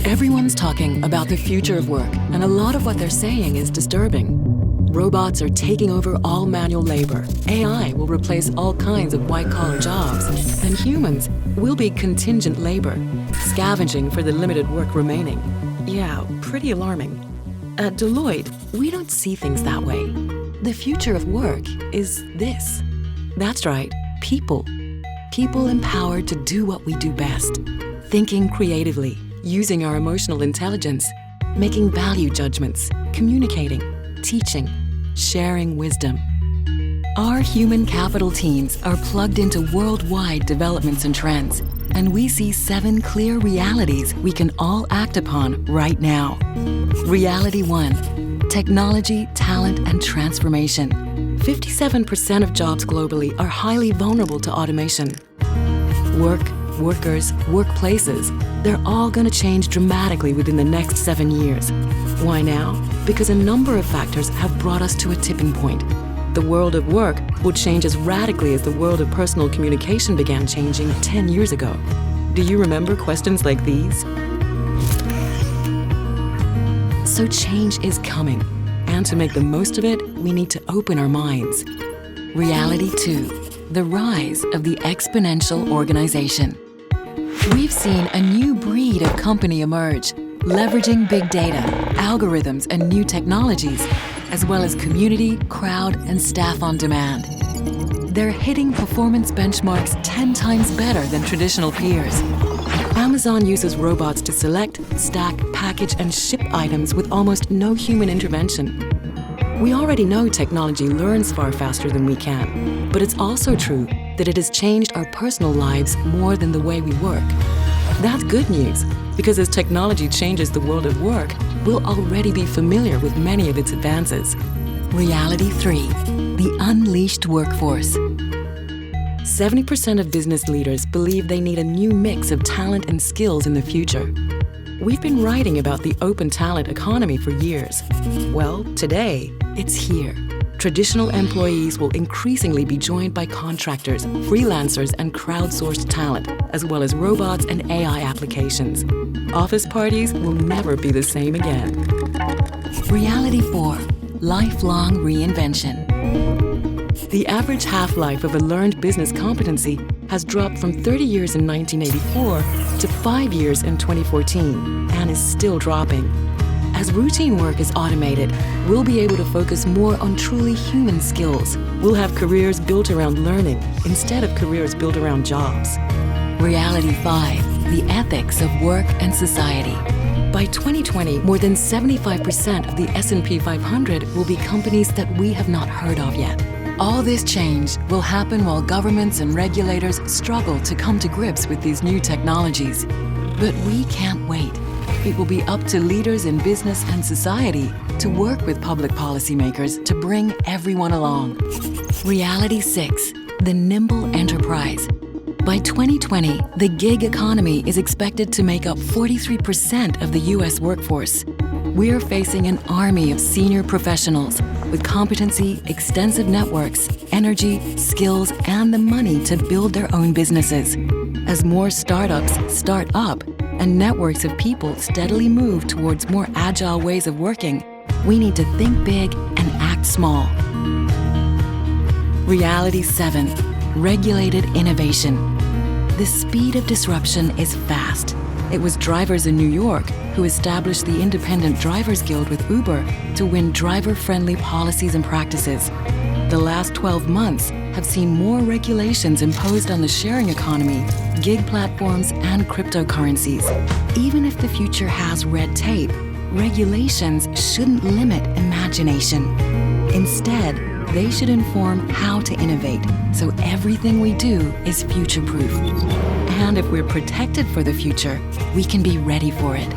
Everyone's talking about the future of work, and a lot of what they're saying is disturbing. Robots are taking over all manual labor. AI will replace all kinds of white-collar jobs, and humans will be contingent labor, scavenging for the limited work remaining. Yeah, pretty alarming. At Deloitte, we don't see things that way. The future of work is this. That's right, people. People empowered to do what we do best. Thinking creatively, using our emotional intelligence, making value judgments, communicating, teaching, sharing wisdom. Our human capital teams are plugged into worldwide developments and trends, and we see 7 clear realities we can all act upon right now. Reality 1, technology, talent, and transformation. 57% of jobs globally are highly vulnerable to automation. Work, workers, workplaces, they're all going to change dramatically within the next 7 years. Why now? Because a number of factors have brought us to a tipping point. The world of work will change as radically as the world of personal communication began changing 10 years ago. Do you remember questions like these? So change is coming, and to make the most of it, we need to open our minds. Reality 2, the rise of the exponential organization. We've seen a new breed of company emerge, leveraging big data, algorithms, and new technologies, as well as community, crowd, and staff on demand. They're hitting performance benchmarks 10 times better than traditional peers. Amazon uses robots to select, stack, package, and ship items with almost no human intervention. We already know technology learns far faster than we can, but it's also true that it has changed our personal lives more than the way we work. That's good news, because as technology changes the world of work, we'll already be familiar with many of its advances. Reality 3, the unleashed workforce. 70% of business leaders believe they need a new mix of talent and skills in the future. We've been writing about the open talent economy for years. Well, today, it's here. Traditional employees will increasingly be joined by contractors, freelancers, and crowdsourced talent, as well as robots and AI applications. Office parties will never be the same again. Reality 4, lifelong reinvention. The average half-life of a learned business competency has dropped from 30 years in 1984 to 5 years in 2014, and is still dropping. As routine work is automated, we'll be able to focus more on truly human skills. We'll have careers built around learning instead of careers built around jobs. Reality 5, the ethics of work and society. By 2020, more than 75% of the S&P 500 will be companies that we have not heard of yet. All this change will happen while governments and regulators struggle to come to grips with these new technologies. But we can't wait. It will be up to leaders in business and society to work with public policymakers to bring everyone along. Reality 6, the nimble enterprise. By 2020, the gig economy is expected to make up 43% of the US workforce. We're facing an army of senior professionals with competency, extensive networks, energy, skills, and the money to build their own businesses. As more startups start up and networks of people steadily move towards more agile ways of working, we need to think big and act small. Reality 7, regulated innovation. The speed of disruption is fast. It was drivers in New York who established the Independent Drivers Guild with Uber to win driver-friendly policies and practices. The last 12 months have seen more regulations imposed on the sharing economy, gig platforms, and cryptocurrencies. Even if the future has red tape, regulations shouldn't limit imagination. Instead, they should inform how to innovate, so everything we do is future-proof. And if we're protected for the future, we can be ready for it.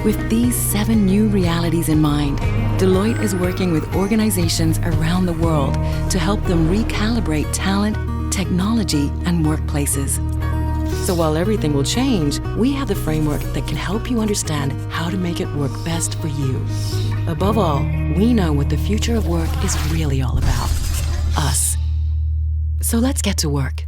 With these 7 new realities in mind, Deloitte is working with organizations around the world to help them recalibrate talent, technology, and workplaces. So while everything will change, we have the framework that can help you understand how to make it work best for you. Above all, we know what the future of work is really all about: us. So let's get to work.